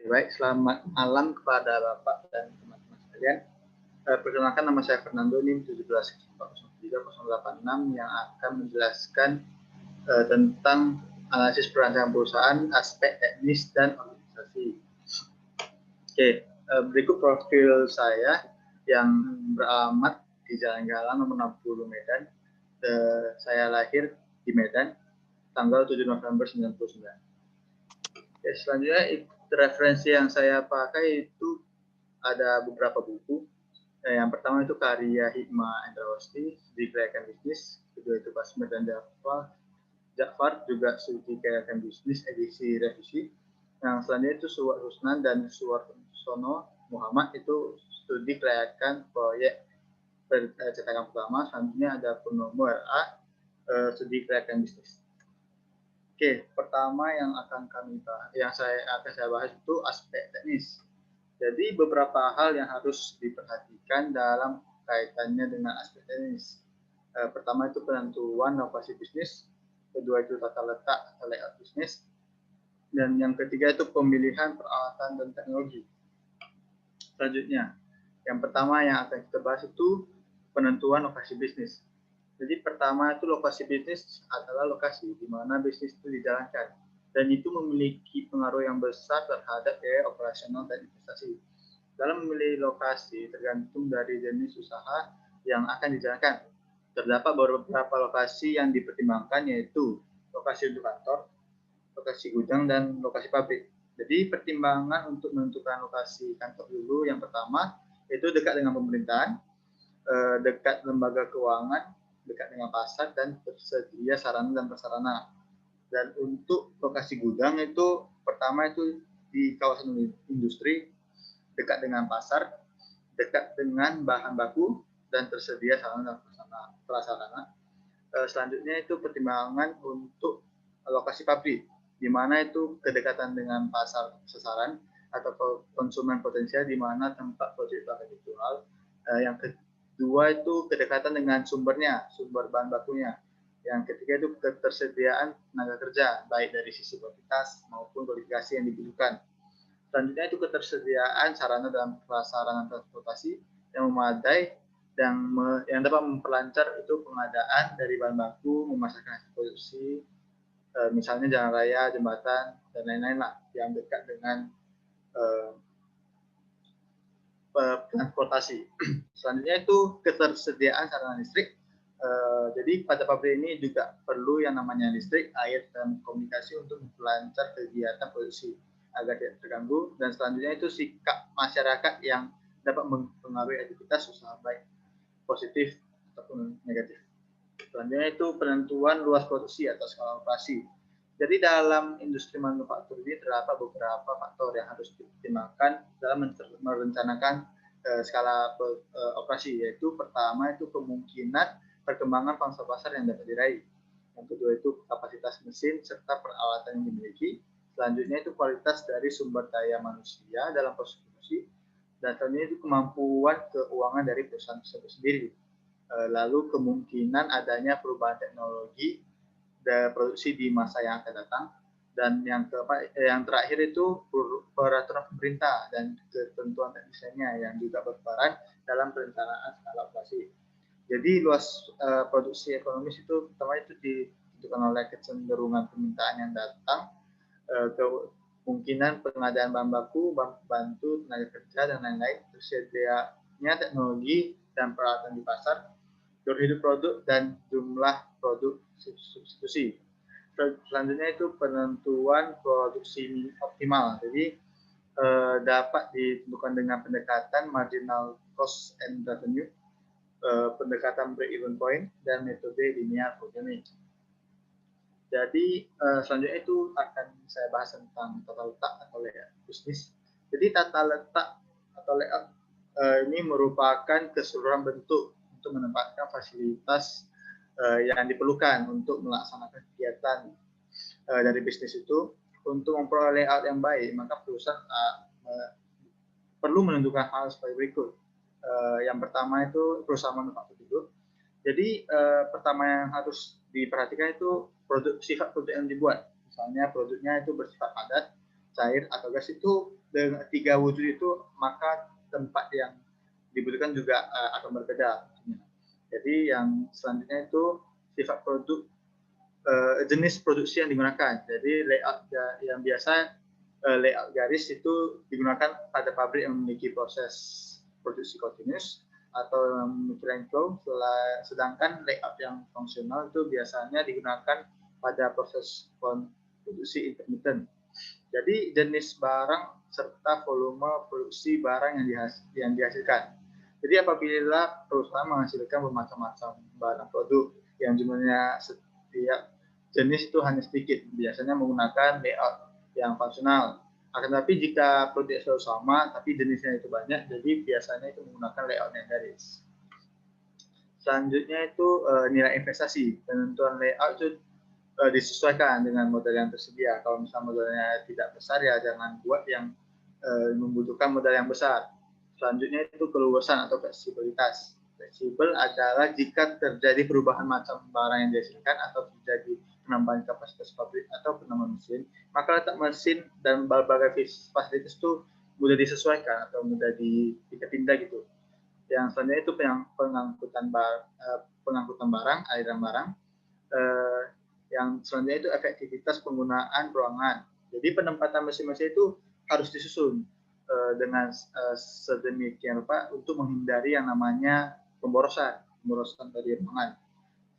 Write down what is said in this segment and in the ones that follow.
Baik, selamat malam kepada Bapak dan teman-teman sekalian. Perkenalkan, nama saya Fernando, NIM 17.403.086 yang akan menjelaskan tentang analisis perancangan perusahaan, aspek teknis dan organisasi. Oke, berikut profil saya yang beralamat di Jalan Galang nomor 60 Medan. Saya lahir di Medan tanggal 7 November 1999. Oke, selanjutnya referensi yang saya pakai itu ada beberapa buku. Yang pertama itu karya Hikmah Endrawasti, Studi Kelayakan Bisnis. Kedua itu Basmer dan Ja'far, juga Studi Kelayakan Bisnis edisi revisi. Yang selanjutnya itu Suwar Husnan dan Suwarsono Muhammad, itu Studi Kelayakan Proyek Cetakan Pertama. Selanjutnya ada Purnomo RA, Studi Kelayakan Bisnis. Oke, pertama yang akan saya bahas itu aspek teknis. Jadi beberapa hal yang harus diperhatikan dalam kaitannya dengan aspek teknis. Pertama itu penentuan lokasi bisnis, kedua itu tata letak atau layout bisnis, dan yang ketiga itu pemilihan peralatan dan teknologi. Selanjutnya, yang pertama yang akan kita bahas itu penentuan lokasi bisnis. Jadi pertama itu lokasi bisnis adalah lokasi di mana bisnis itu dijalankan, dan itu memiliki pengaruh yang besar terhadap biaya operasional dan investasi. Dalam memilih lokasi tergantung dari jenis usaha yang akan dijalankan. Terdapat beberapa lokasi yang dipertimbangkan, yaitu lokasi untuk kantor, lokasi gudang, dan lokasi pabrik. Jadi pertimbangan untuk menentukan lokasi kantor dulu, yang pertama itu dekat dengan pemerintahan, dekat lembaga keuangan, dekat dengan pasar, dan tersedia sarana dan prasarana. Dan untuk lokasi gudang itu pertama itu di kawasan industri, dekat dengan pasar, dekat dengan bahan baku, dan tersedia sarana dan prasarana. Selanjutnya itu pertimbangan untuk lokasi pabrik, di mana itu kedekatan dengan pasar sasaran atau konsumen potensial, di mana tempat produksi akan dijual. Yang kedua itu kedekatan dengan sumber bahan bakunya. Yang ketiga itu ketersediaan tenaga kerja, baik dari sisi kuantitas maupun kualifikasi yang dibutuhkan. Selanjutnya itu ketersediaan sarana dan prasarana transportasi yang memadai yang dapat memperlancar itu pengadaan dari bahan baku, memasarkan produksi, misalnya jalan raya, jembatan, dan lain-lain lah yang dekat dengan transportasi. Selanjutnya itu ketersediaan sarana listrik. Jadi pada pabrik ini juga perlu yang namanya listrik, air, dan komunikasi untuk memperlancar kegiatan produksi agar tidak terganggu. Dan selanjutnya itu sikap masyarakat yang dapat mempengaruhi aktivitas usaha, baik positif ataupun negatif. Selanjutnya itu penentuan luas produksi atau skala operasi. Jadi dalam industri manufaktur ini terdapat beberapa faktor yang harus dipertimbangkan dalam merencanakan skala operasi, yaitu pertama itu kemungkinan perkembangan pangsa pasar yang dapat diraih. Yang kedua itu kapasitas mesin serta peralatan yang dimiliki. Selanjutnya itu kualitas dari sumber daya manusia dalam proses produksi. Dan selanjutnya itu kemampuan keuangan dari perusahaan tersebut sendiri. Lalu kemungkinan adanya perubahan teknologi dan produksi di masa yang akan datang. Dan yang terakhir itu peraturan pemerintah dan ketentuan teknisnya yang juga berperan dalam perencanaan skala operasi. Jadi luas produksi ekonomis itu pertama itu ditentukan oleh kecenderungan permintaan yang datang, kemungkinan pengadaan bahan baku, bantu, tenaga kerja, dan lain-lain, tersedianya teknologi dan peralatan di pasar, jumlah hidup produk, dan jumlah produk substitusi. Selanjutnya itu penentuan produksi optimal. Jadi dapat ditentukan dengan pendekatan marginal cost and revenue, pendekatan break-even point, dan metode linear programming. Jadi selanjutnya itu akan saya bahas tentang tata letak atau layout bisnis. Jadi tata letak atau layout ini merupakan keseluruhan bentuk untuk menempatkan fasilitas yang diperlukan untuk melaksanakan kegiatan dari bisnis itu. Untuk memperoleh layout yang baik, maka perusahaan perlu menentukan hal sebagai berikut. Yang pertama itu perusahaan manufaktur dulu. Jadi pertama yang harus diperhatikan itu sifat produk yang dibuat. Misalnya produknya itu bersifat padat, cair, atau gas, itu dengan 3 wujud itu, maka tempat yang dibutuhkan juga akan berbeda. Jadi yang selanjutnya itu sifat produk, jenis produksi yang digunakan. Jadi layout yang biasa, layout garis itu digunakan pada pabrik yang memiliki proses produksi kontinus atau memiliki line flow, sedangkan layout yang fungsional itu biasanya digunakan pada proses produksi intermittent. Jadi jenis barang serta volume produksi barang yang dihasilkan. Jadi apabila perusahaan menghasilkan bermacam-macam barang produk yang jumlahnya setiap jenis itu hanya sedikit, biasanya menggunakan layout yang fungsional. Akan tetapi jika produk selalu sama tapi jenisnya itu banyak, jadi biasanya itu menggunakan layout yang garis. Selanjutnya itu nilai investasi. Penentuan layout itu disesuaikan dengan modal yang tersedia. Kalau misalnya modalnya tidak besar, ya jangan buat yang membutuhkan modal yang besar. Selanjutnya itu keluasan atau fleksibilitas. Fleksibel adalah jika terjadi perubahan macam barang yang dihasilkan atau terjadi penambahan kapasitas pabrik atau penambahan mesin, maka letak mesin dan berbagai fasilitas itu mudah disesuaikan atau mudah dipindah gitu. Yang selanjutnya itu pengangkutan barang, aliran barang. Yang selanjutnya itu efektivitas penggunaan ruangan. Jadi penempatan mesin-mesin itu harus disusun dengan sedemikian rupa untuk menghindari yang namanya pemborosan dari ruangan.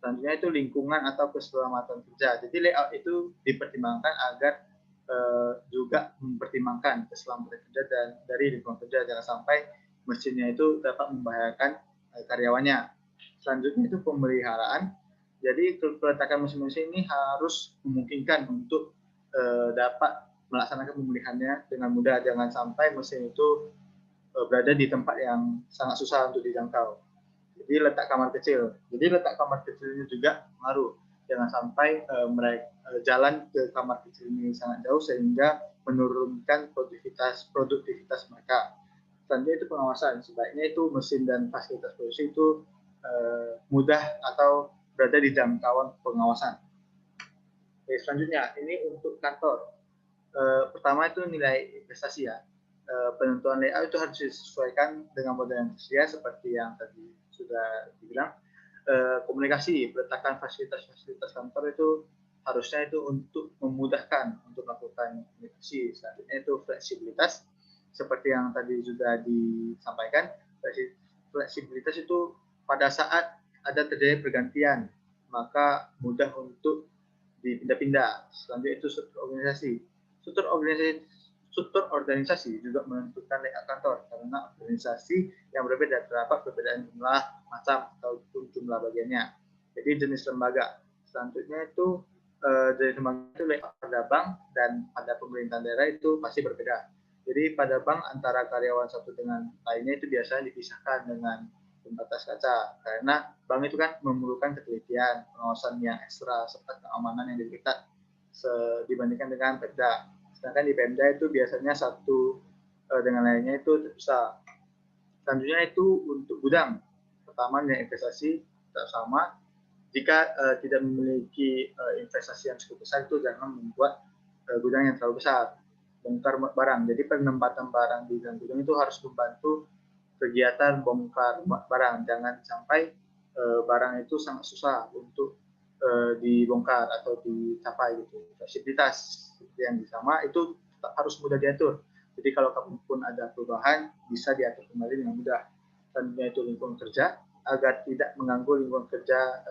Selanjutnya itu lingkungan atau keselamatan kerja. Jadi layout itu dipertimbangkan agar juga mempertimbangkan keselamatan kerja dan dari lingkungan kerja, jangan sampai mesinnya itu dapat membahayakan karyawannya. Selanjutnya itu pemeliharaan. Jadi peletakan mesin-mesin ini harus memungkinkan untuk dapat melaksanakan pemeliharannya dengan mudah, jangan sampai mesin itu berada di tempat yang sangat susah untuk dijangkau. Jadi letak kamar kecil. Jadi letak kamar kecil ini juga pengaruh. Jangan sampai jalan ke kamar kecil ini sangat jauh sehingga menurunkan produktivitas mereka. Selanjutnya itu pengawasan. Sebaiknya itu mesin dan fasilitas produksi itu mudah atau berada di jangkauan pengawasan. Oke, selanjutnya ini untuk kantor. Pertama itu nilai investasi ya. Penentuan layout itu harus disesuaikan dengan model yang tersedia seperti yang tadi sudah dibilang. Komunikasi, peletakan fasilitas kantor itu harusnya itu untuk memudahkan untuk melakukan komunikasi. Selanjutnya itu fleksibilitas, seperti yang tadi sudah disampaikan. Fleksibilitas itu pada saat ada terjadi pergantian, maka mudah untuk dipindah-pindah. Selanjutnya itu struktur organisasi. Struktur organisasi juga menentukan layout kantor, karena organisasi yang berbeda terdapat perbedaan jumlah macam ataupun jumlah bagiannya. Jadi jenis lembaga. Selanjutnya itu jenis lembaga itu layout pada bank dan pada pemerintahan daerah itu pasti berbeda. Jadi pada bank antara karyawan satu dengan lainnya itu biasanya dipisahkan dengan pembatas kaca, karena bank itu kan memerlukan ketelitian, pengawasan yang ekstra serta keamanan yang lebih ketat dibandingkan dengan Pemda. Sedangkan di Pemda itu biasanya satu dengan lainnya itu terpisah. Selanjutnya itu untuk gudang. Pertama nilai investasi tetap sama. Jika tidak memiliki investasi yang cukup besar, itu jangan membuat gudang yang terlalu besar. Bongkar barang. Jadi penempatan barang di dalam gudang itu harus membantu kegiatan bongkar barang. Jangan sampai barang itu sangat susah untuk dibongkar atau dicapai gitu. Fleksibilitas yang sama itu harus mudah diatur. Jadi kalau pun ada perubahan bisa diatur kembali dengan mudah. Selanjutnya itu lingkungan kerja, agar tidak mengganggu lingkungan kerja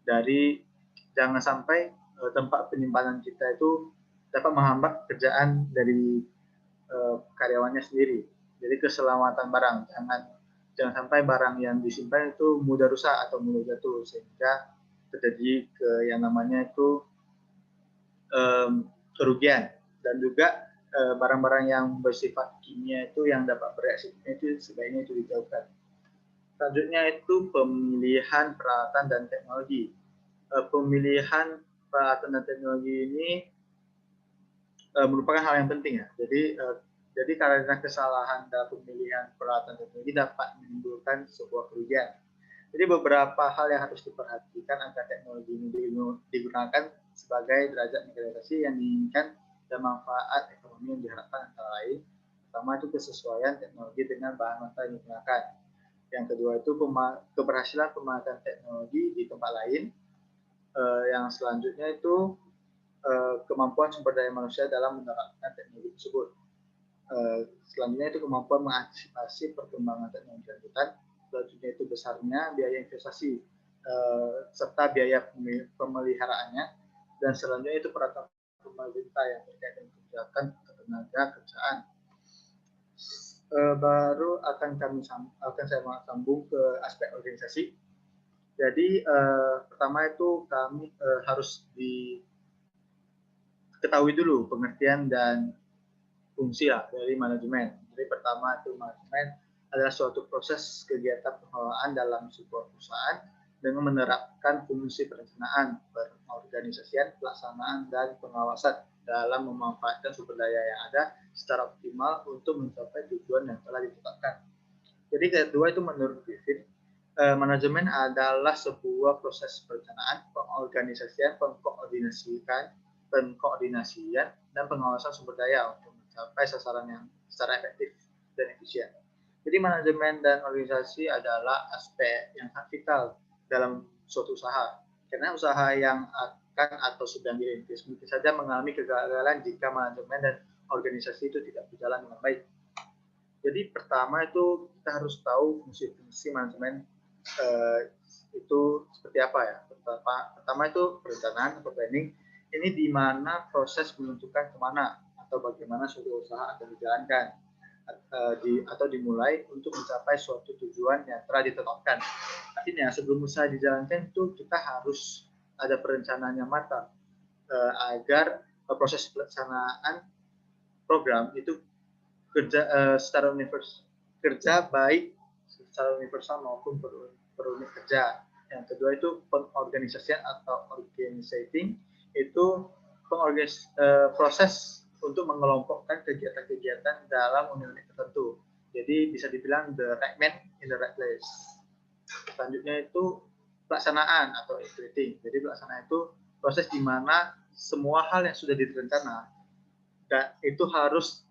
dari jangan sampai tempat penyimpanan kita itu dapat menghambat kerjaan dari karyawannya sendiri. Jadi keselamatan barang, jangan sampai barang yang disimpan itu mudah rusak atau mudah jatuh sehingga terjadi yang namanya itu kerugian. Dan juga barang-barang yang bersifat kimia itu yang dapat bereaksi itu sebaiknya itu dijauhkan. Selanjutnya itu pemilihan peralatan dan teknologi. Pemilihan peralatan dan teknologi ini merupakan hal yang penting ya. Jadi karena kesalahan dalam pemilihan peralatan teknologi dapat menimbulkan sebuah kerugian. Jadi beberapa hal yang harus diperhatikan agar teknologi ini digunakan sebagai derajat negosiasi yang diinginkan dan manfaat ekonomi yang diharapkan antara lain. Pertama itu kesesuaian teknologi dengan bahan mentah yang digunakan. Yang kedua itu keberhasilan pemanfaatan teknologi di tempat lain. Yang selanjutnya itu kemampuan sumber daya manusia dalam menerapkan teknologi tersebut. Selanjutnya itu kemampuan mengantisipasi perkembangan teknologi lanjutan. Selanjutnya itu besarnya biaya investasi serta biaya pemeliharaannya. Dan selanjutnya itu peraturan pemerintah yang terkait dengan kebijakan ketenaga kerjaan. Baru akan saya sambung ke aspek organisasi. Jadi pertama itu kami harus diketahui dulu pengertian dan fungsi dari manajemen. Jadi pertama itu manajemen adalah suatu proses kegiatan pengelolaan dalam sebuah perusahaan dengan menerapkan fungsi perencanaan, pengorganisasian, pelaksanaan, dan pengawasan dalam memanfaatkan sumber daya yang ada secara optimal untuk mencapai tujuan yang telah ditetapkan. Jadi kedua itu menurut Griffin, manajemen adalah sebuah proses perencanaan, pengorganisasian, pengkoordinasian, dan pengawasan sumber daya untuk mencapai sasaran yang secara efektif dan efisien. Jadi manajemen dan organisasi adalah aspek yang sangat vital dalam suatu usaha. Karena usaha yang akan atau sedang dirintis mungkin saja mengalami kegagalan jika manajemen dan organisasi itu tidak berjalan dengan baik. Jadi pertama itu kita harus tahu fungsi manajemen itu seperti apa ya. Pertama itu perencanaan atau planning. Ini di mana proses menentukan kemana atau bagaimana suatu usaha akan dijalankan atau dimulai untuk mencapai suatu tujuan yang telah ditetapkan. Artinya sebelum usaha dijalankan itu kita harus ada perencanaan yang matang agar proses pelaksanaan program itu secara baik secara universal maupun per unit kerja. Yang kedua itu pengorganisasian atau organizing, itu proses untuk mengelompokkan kegiatan-kegiatan dalam unit tertentu. Jadi bisa dibilang the right man in the right place. Selanjutnya itu pelaksanaan atau executing. Jadi pelaksanaan itu proses di mana semua hal yang sudah direncana dan itu harus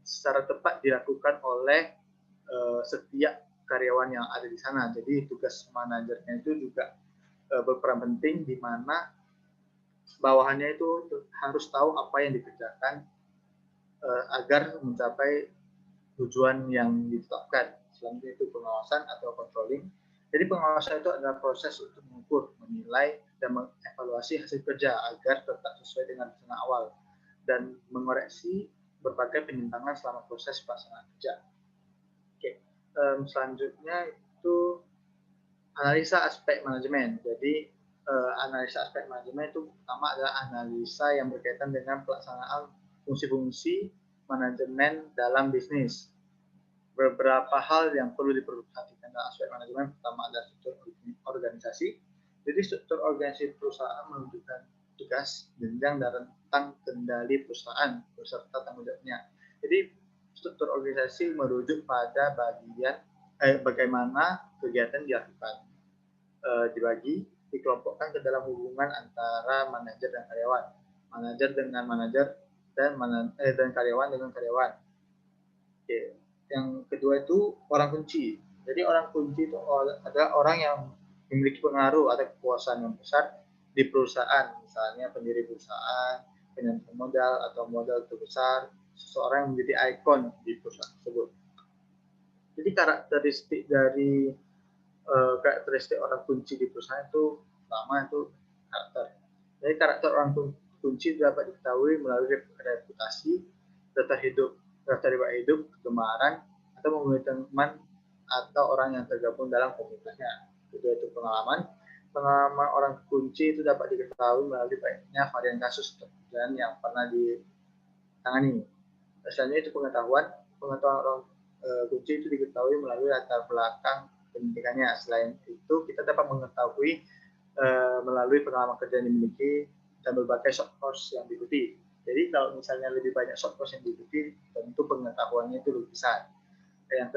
secara tepat dilakukan oleh setiap karyawan yang ada di sana. Jadi tugas manajernya itu juga berperan penting di mana bawahannya itu harus tahu apa yang dikerjakan agar mencapai tujuan yang ditetapkan. Selanjutnya itu pengawasan atau controlling. Jadi pengawasan itu adalah proses untuk mengukur, menilai, dan mengevaluasi hasil kerja agar tetap sesuai dengan rencana awal dan mengoreksi berbagai penyimpangan selama proses pelaksanaan kerja. Oke. Selanjutnya itu analisa aspek manajemen. Jadi analisa aspek manajemen itu pertama adalah analisa yang berkaitan dengan pelaksanaan fungsi-fungsi manajemen dalam bisnis. Beberapa hal yang perlu diperhatikan dalam aspek manajemen pertama adalah struktur organisasi. Jadi struktur organisasi perusahaan menunjukkan tugas, jenjang, dan rentang kendali perusahaan beserta tanggung jawabnya. Jadi struktur organisasi merujuk pada bagaimana kegiatan dilakukan, dibagi, dikelompokkan ke dalam hubungan antara manajer dan karyawan, manajer dengan manajer, dan karyawan dengan karyawan. Oke. Yang kedua itu orang kunci. Jadi orang kunci itu adalah orang yang memiliki pengaruh atau kekuasaan yang besar di perusahaan, misalnya pendiri perusahaan, penyandang modal atau modal terbesar, seseorang yang menjadi ikon di perusahaan tersebut. Jadi karakteristik orang kunci di perusahaan itu pertama itu karakter. Jadi karakter orang kunci dapat diketahui melalui reputasi, data riwayat hidup, kegemaran, atau memiliki teman atau orang yang tergabung dalam komunitasnya. Itu pengalaman. Pengalaman orang kunci itu dapat diketahui melalui banyaknya varian kasus pekerjaan yang pernah ditangani. Selanjutnya itu pengetahuan orang kunci itu diketahui melalui latar belakang pendidikannya. Selain itu kita dapat mengetahui melalui pengalaman kerja yang dimiliki dan berbagai short course yang diikuti. Jadi kalau misalnya lebih banyak short course yang diikuti, tentu pengetahuannya itu lebih besar. Yang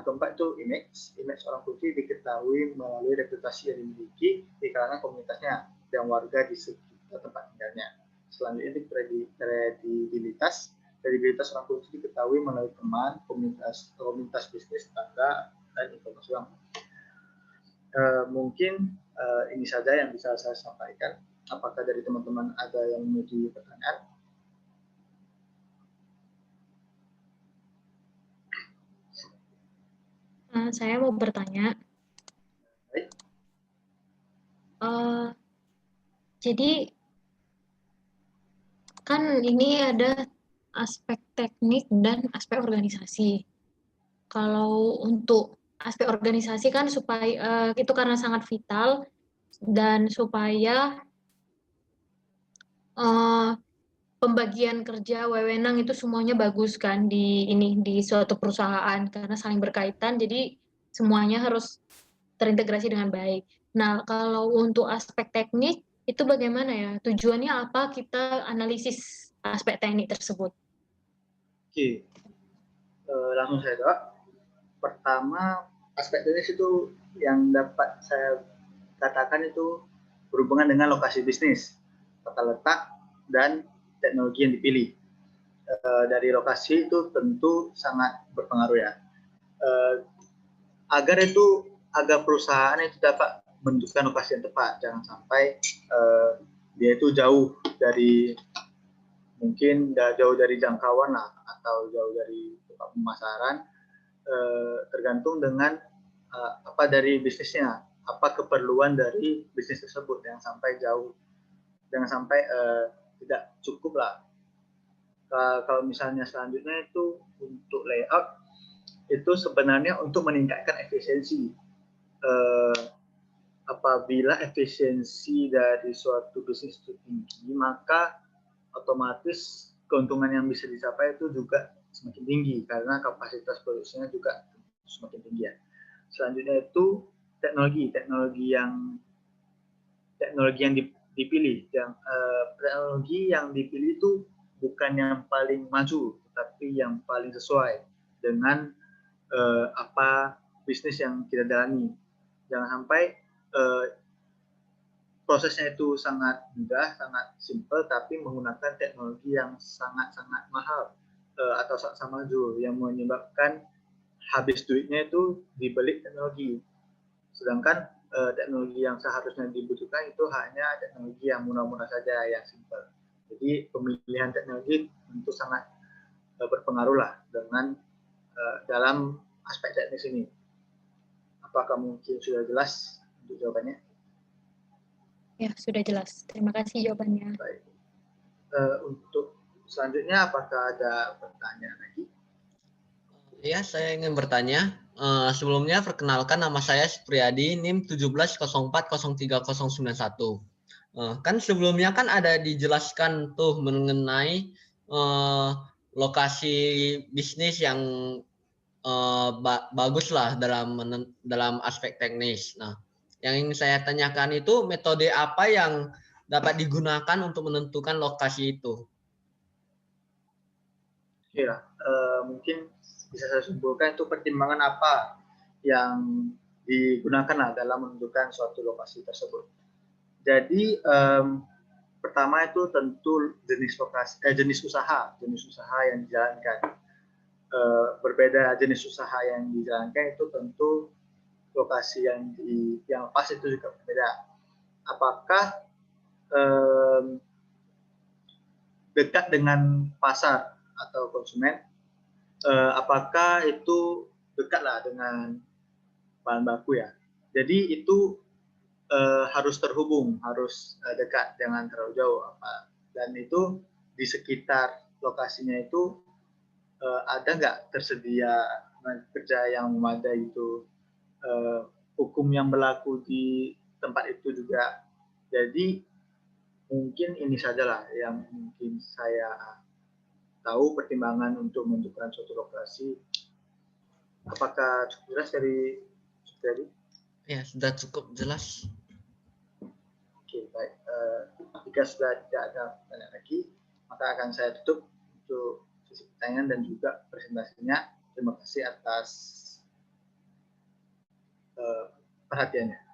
keempat itu image orang kunci diketahui melalui reputasi yang dimiliki di kalangan komunitasnya dan warga di sekitar tempat tinggalnya. Selanjutnya kredibilitas. Kredibilitas orang kunci diketahui melalui teman, komunitas bisnis, tetangga, dan informasi uang. Mungkin ini saja yang bisa saya sampaikan. Apakah dari teman-teman ada yang memiliki pertanyaan? Saya mau bertanya. Baik. Jadi kan ini ada aspek teknik dan aspek organisasi. Kalau untuk aspek organisasi kan supaya itu karena sangat vital dan supaya pembagian kerja wewenang itu semuanya bagus kan di suatu perusahaan karena saling berkaitan, jadi semuanya harus terintegrasi dengan baik. Nah, kalau untuk aspek teknik itu bagaimana ya? Tujuannya apa kita analisis aspek teknik tersebut? Oke, langsung saya jawab. Pertama, aspek teknis itu yang dapat saya katakan itu berhubungan dengan lokasi bisnis, tata letak, dan teknologi yang dipilih. Dari lokasi itu tentu sangat berpengaruh ya. Agar perusahaan itu dapat menentukan lokasi yang tepat, jangan sampai dia itu jauh dari jangkauan lah, atau jauh dari tempat pemasaran, tergantung dengan apa dari bisnisnya, apa keperluan dari bisnis tersebut, jangan sampai jauh, jangan sampai tidak cukup lah. Kalau misalnya selanjutnya itu untuk layout, itu sebenarnya untuk meningkatkan efisiensi. Apabila efisiensi dari suatu bisnis itu tinggi, maka otomatis keuntungan yang bisa dicapai itu juga semakin tinggi karena kapasitas produksinya juga semakin tinggi ya. Selanjutnya itu teknologi yang dipilih, teknologi yang dipilih itu bukan yang paling maju, tapi yang paling sesuai dengan apa bisnis yang kita jalani. Jangan sampai prosesnya itu sangat mudah, sangat simple, tapi menggunakan teknologi yang sangat-sangat mahal atau sangat maju, yang menyebabkan habis duitnya itu dibeli teknologi. Sedangkan teknologi yang seharusnya dibutuhkan itu hanya teknologi yang murah-murah saja, yang simple. Jadi pemilihan teknologi tentu sangat berpengaruh lah dengan dalam aspek teknis ini. Apakah mungkin sudah jelas untuk jawabannya? Ya, sudah jelas. Terima kasih jawabannya. Baik. Untuk selanjutnya, apakah ada pertanyaan lagi? Ya, saya ingin bertanya. Sebelumnya, perkenalkan nama saya Supriyadi, NIM 1704030091. Kan sebelumnya kan ada dijelaskan tuh mengenai lokasi bisnis yang bagus lah dalam aspek teknis. Nah, yang ingin saya tanyakan itu metode apa yang dapat digunakan untuk menentukan lokasi itu? Ya, mungkin bisa saya simpulkan itu pertimbangan apa yang digunakan lah dalam menentukan suatu lokasi tersebut. Jadi pertama itu tentu jenis usaha yang dijalankan. Berbeda jenis usaha yang dijalankan itu tentu lokasi yang pas itu juga berbeda. Apakah dekat dengan pasar atau konsumen? Apakah itu dekat lah dengan bahan baku ya? Jadi itu harus terhubung, harus dekat, jangan terlalu jauh. Dan itu di sekitar lokasinya itu ada nggak tersedia kerja yang memadai itu, hukum yang berlaku di tempat itu juga. Jadi mungkin ini sajalah yang mungkin saya tahu pertimbangan untuk menentukan suatu lokasi. Apakah cukup jelas dari? Ya, sudah cukup jelas. Oke, baik. Jika sudah tidak ada pertanyaan lagi, maka akan saya tutup untuk sesi pertanyaan dan juga presentasinya. Terima kasih atas perhatiannya.